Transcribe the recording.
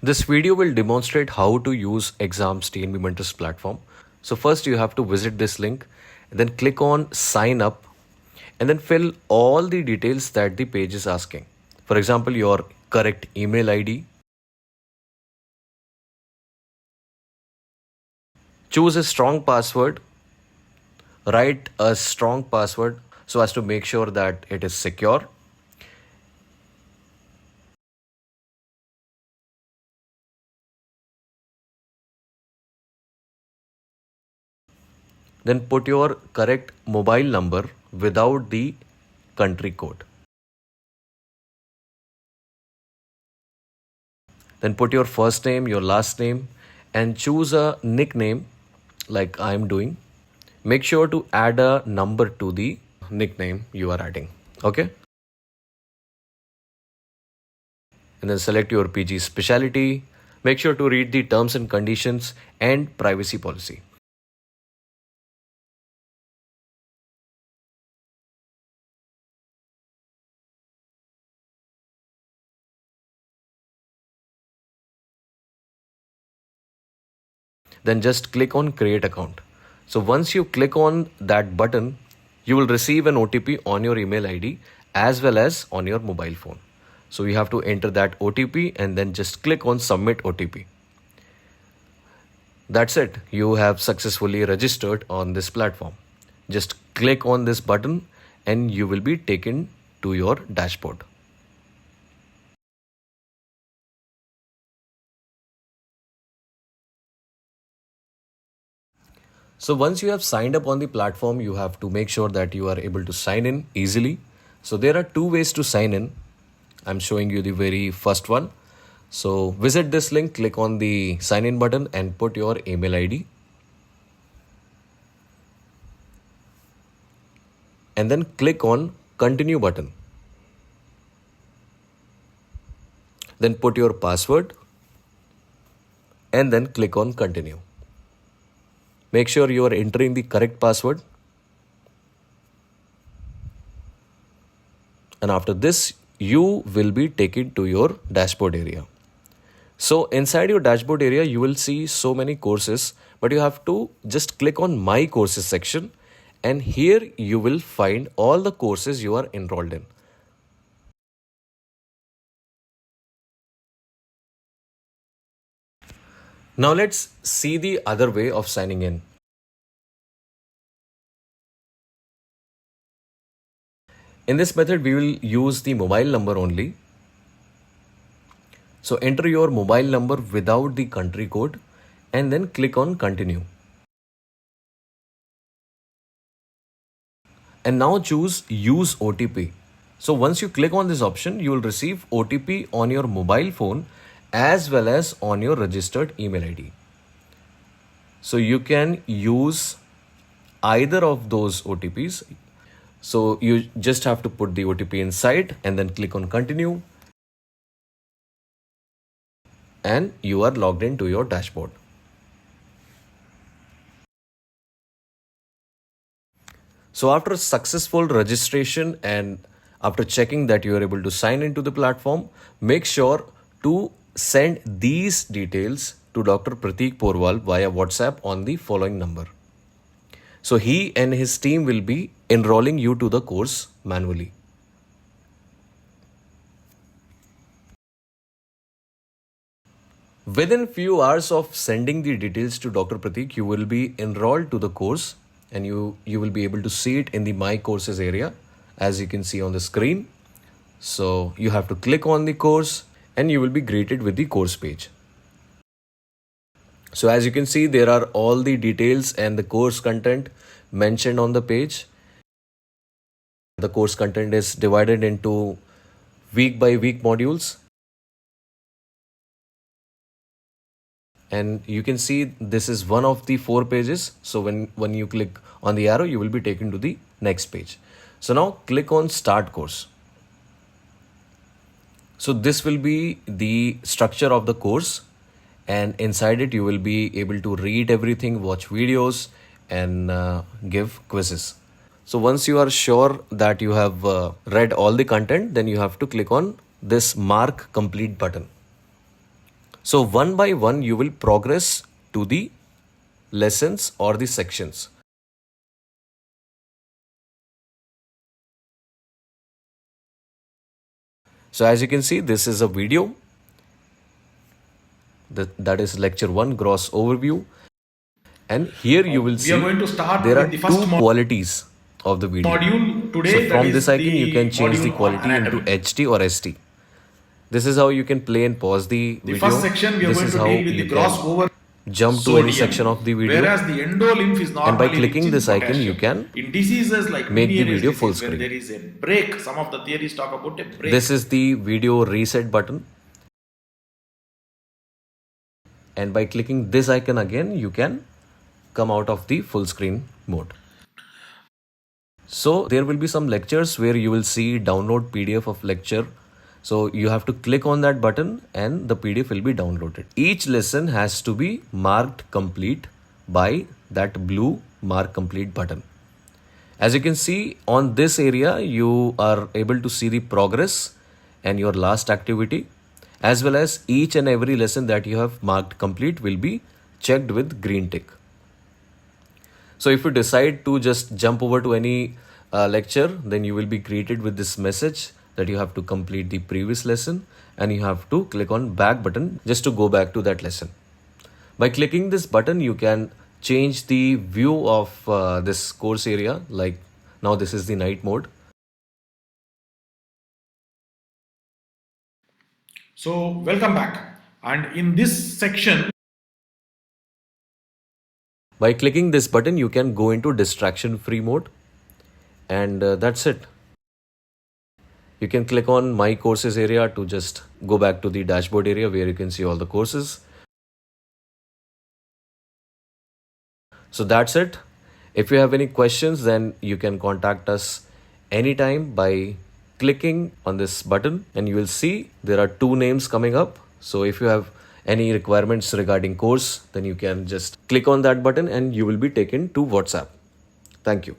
This video will demonstrate how to use Exams Dnbmentors platform. So first you have to visit this link, and then click on sign up, and then fill all the details that the page is asking. For example, your correct email ID. Choose a strong password. Write a strong password so as to make sure that it is secure. Then put your correct mobile number without the country code. Then put your first name, your last name, and choose a nickname like I am doing. Make sure to add a number to the nickname you are adding. Okay. And then select your PG specialty. Make sure to read the terms and conditions and privacy policy. Then just click on create account. So once you click on that button, you will receive an OTP on your email ID as well as on your mobile phone. So you have to enter that OTP and then just click on submit OTP. That's it. You have successfully registered on this platform. Just click on this button and you will be taken to your dashboard. So once you have signed up on the platform, you have to make sure that you are able to sign in easily. So there are two ways to sign in. I'm showing you the very first one. So visit this link, click on the sign in button and put your email ID. And then click on continue button. Then put your password and then click on continue. Make sure you are entering the correct password. And after this, you will be taken to your dashboard area. So inside your dashboard area, you will see so many courses, but you have to just click on my courses section. And here you will find all the courses you are enrolled in. Now let's see the other way of signing in. In this method, we will use the mobile number only. So enter your mobile number without the country code and then click on continue. And now choose use OTP. So once you click on this option, you will receive OTP on your mobile phone as well as on your registered email ID. So you can use either of those OTPs. So you just have to put the OTP inside and then click on continue. And you are logged into your dashboard. So after successful registration and after checking that you are able to sign into the platform, make sure to send these details to Dr. Prateek Porwal via WhatsApp on the following number. So he and his team will be enrolling you to the course manually. Within few hours of sending the details to Dr. Prateek, you will be enrolled to the course and you will be able to see it in the My Courses area as you can see on the screen. So you have to click on the course and you will be greeted with the course page. So as you can see, there are all the details and the course content mentioned on the page. The course content is divided into week by week modules. And you can see this is one of the 4 pages. So when you click on the arrow, you will be taken to the next page. So now click on start course. So this will be the structure of the course, and inside it you will be able to read everything, watch videos and give quizzes. So once you are sure that you have read all the content, then you have to click on this mark complete button. So one by one, you will progress to the lessons or the sections. So as you can see, this is a video. That is lecture 1, gross overview. And here you will see we are going to start there with are the first two qualities of the video. module today. So That from is this icon, you can change the module on quality into anatomy. HD or ST. This is how you can play and pause the video. First section we are This going is to how deal with you the gross can over jump to any section of the video. whereas the endolymph is normally And by rich clicking in this icon, you potassium. can In diseases like make the Meniere's video full disease, where screen. there is a break, some of the theories talk about a break. This is the video reset button. And by clicking this icon again, you can come out of the full screen mode. So there will be some lectures where you will see download PDF of lecture. So you have to click on that button and the PDF will be downloaded. Each lesson has to be marked complete by that blue mark complete button. As you can see on this area, you are able to see the progress and your last activity, as well as each and every lesson that you have marked complete will be checked with green tick. So if you decide to just jump over to any lecture, then you will be greeted with this message that you have to complete the previous lesson and you have to click on back button just to go back to that lesson. By clicking this button, you can change the view of this course area. Like now this is the night mode. So welcome back, and in this section, By clicking this button, you can go into distraction free mode, and that's it. You can click on my courses area to just go back to the dashboard area where you can see all the courses. So that's it. If you have any questions, then you can contact us anytime by clicking on this button, and you will see there are two names coming up. So if you have any requirements regarding course, then you can just click on that button and you will be taken to WhatsApp. Thank you.